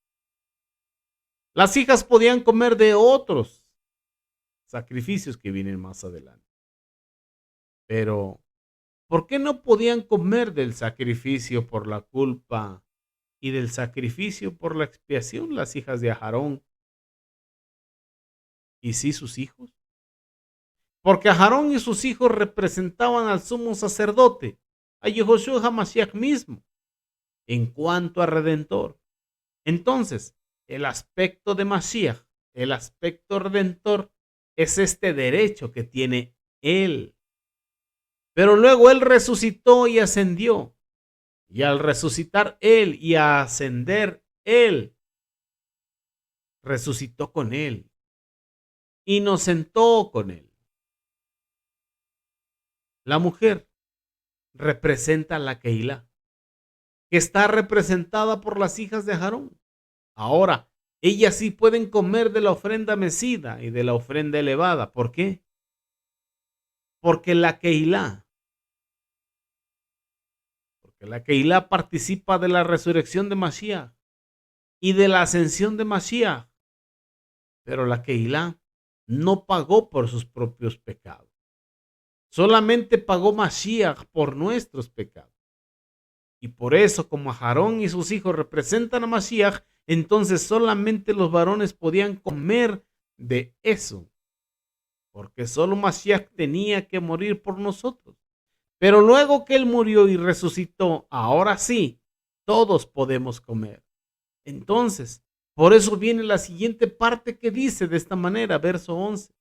Speaker 1: Las hijas podían comer de otros sacrificios que vienen más adelante. Pero, ¿por qué no podían comer del sacrificio por la culpa y del sacrificio por la expiación las hijas de Aarón? ¿Y sí sus hijos? Porque Aarón y sus hijos representaban al sumo sacerdote, a Yehoshua HaMashiach mismo, en cuanto a Redentor. Entonces, el aspecto de Mashiach, el aspecto redentor, es este derecho que tiene él. Pero luego él resucitó y ascendió. Y al resucitar él y a ascender él, resucitó con él y nos sentó con él. La mujer representa la Keilah, que está representada por las hijas de Aarón. Ahora, ellas sí pueden comer de la ofrenda mecida y de la ofrenda elevada. ¿Por qué? Porque la Keilah participa de la resurrección de Mashiach y de la ascensión de Mashiach. Pero la Keilah no pagó por sus propios pecados. Solamente pagó Mashiach por nuestros pecados. Y por eso, como Aarón y sus hijos representan a Mashiach, entonces solamente los varones podían comer de eso. Porque solo Mashiach tenía que morir por nosotros. Pero luego que él murió y resucitó, ahora sí, todos podemos comer. Entonces, por eso viene la siguiente parte que dice de esta manera, verso 11.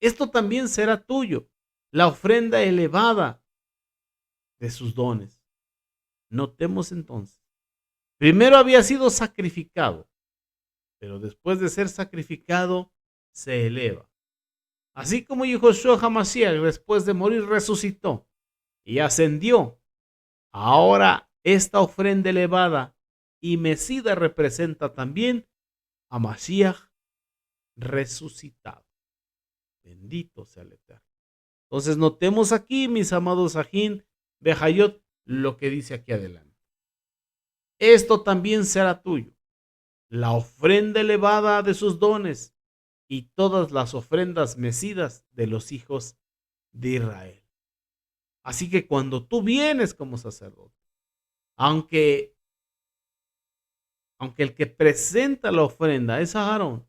Speaker 1: Esto también será tuyo, la ofrenda elevada de sus dones. Notemos entonces, primero había sido sacrificado, pero después de ser sacrificado, se eleva. Así como Yehoshua HaMashiach después de morir resucitó y ascendió, ahora esta ofrenda elevada y Mesías representa también a Mashiach resucitado. Bendito sea el Eterno. Entonces notemos aquí, mis amados Ajín Behayot, lo que dice aquí adelante. Esto también será tuyo, la ofrenda elevada de sus dones y todas las ofrendas mecidas de los hijos de Israel. Así que cuando tú vienes como sacerdote, aunque el que presenta la ofrenda es Aarón,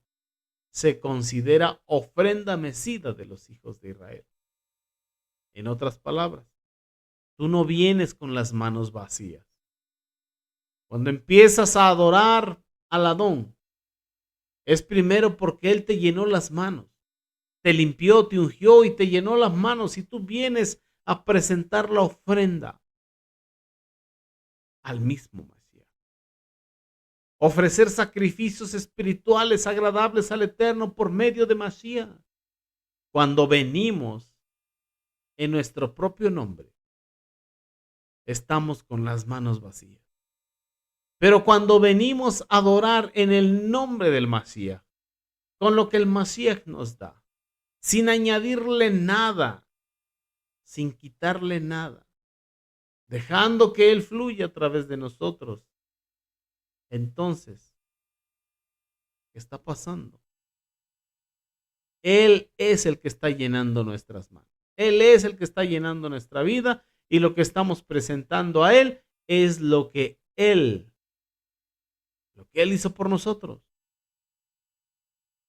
Speaker 1: se considera ofrenda mecida de los hijos de Israel. En otras palabras, tú no vienes con las manos vacías. Cuando empiezas a adorar al Adón, es primero porque Él te llenó las manos, te limpió, te ungió y te llenó las manos, y tú vienes a presentar la ofrenda al mismo Mashiach. Ofrecer sacrificios espirituales agradables al Eterno por medio de Mashiach. Cuando venimos en nuestro propio nombre, estamos con las manos vacías. Pero cuando venimos a adorar en el nombre del Mashiach, con lo que el Mashiach nos da, sin añadirle nada, sin quitarle nada, dejando que Él fluya a través de nosotros, entonces, ¿qué está pasando? Él es el que está llenando nuestras manos. Él es el que está llenando nuestra vida, y lo que estamos presentando a Él es lo que Él hizo por nosotros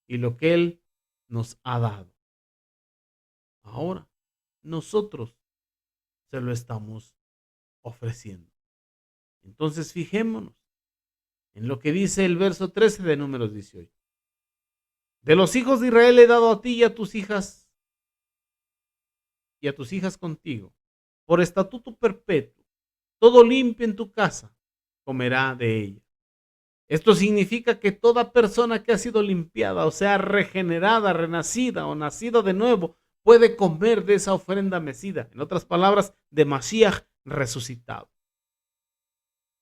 Speaker 1: y lo que Él nos ha dado. Ahora, nosotros se lo estamos ofreciendo. Entonces, fijémonos en lo que dice el verso 13 de Números 18. De los hijos de Israel he dado a ti y a tus hijas contigo, por estatuto perpetuo, todo limpio en tu casa comerá de ella. Esto significa que toda persona que ha sido limpiada, o sea, regenerada, renacida o nacida de nuevo, puede comer de esa ofrenda mecida. En otras palabras, de Mashiach resucitado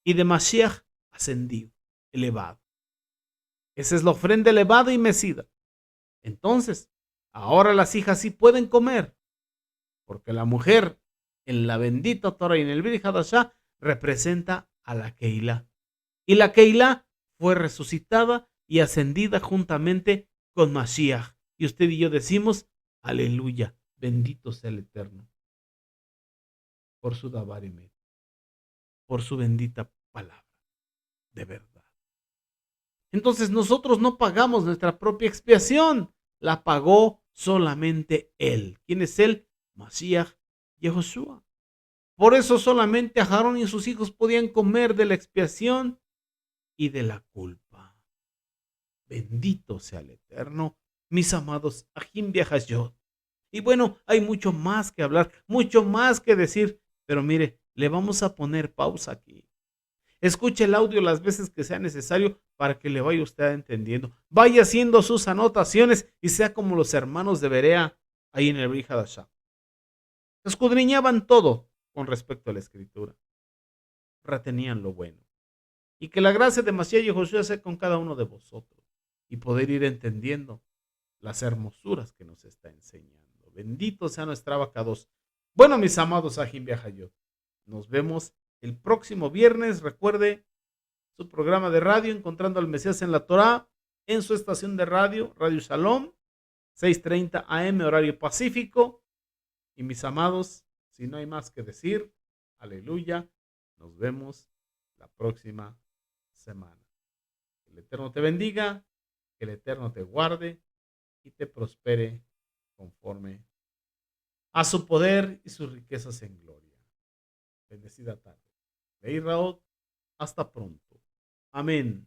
Speaker 1: y de Mashiach ascendido, elevado. Esa es la ofrenda elevada y mecida. Entonces, ahora las hijas sí pueden comer, porque la mujer en la bendita Torah y en el Brit Hadashah representa a la Keilah. Y la Keilah fue resucitada y ascendida juntamente con Mashiach. Y usted y yo decimos, aleluya, bendito sea el Eterno, por su Dabar Emet, por su bendita palabra, de verdad. Entonces nosotros no pagamos nuestra propia expiación, la pagó solamente Él. ¿Quién es Él? Mashiach Yehoshua. Por eso solamente Aarón y sus hijos podían comer de la expiación y de la culpa. Bendito sea el Eterno, mis amados Ajim Viajayot. Y bueno, hay mucho más que hablar, mucho más que decir, pero mire, le vamos a poner pausa aquí. Escuche el audio las veces que sea necesario para que le vaya usted entendiendo. Vaya haciendo sus anotaciones y sea como los hermanos de Berea ahí en el Brit Hadashah. Escudriñaban todo con respecto a la escritura. Retenían lo bueno. Y que la gracia de Mashiach y Josué sea con cada uno de vosotros y poder ir entendiendo las hermosuras que nos está enseñando. Bendito sea nuestra Abacados. Bueno, mis amados Ajim Viajayot, nos vemos el próximo viernes. Recuerde su programa de radio Encontrando al Mesías en la Torá, en su estación de radio, Radio Shalom, 6:30 AM, horario pacífico. Y mis amados, si no hay más que decir, aleluya, nos vemos la próxima semana. Que el Eterno te bendiga, que el Eterno te guarde y te prospere conforme a su poder y sus riquezas en gloria. Bendecida tarde. Leí Raot, hasta pronto. Amén.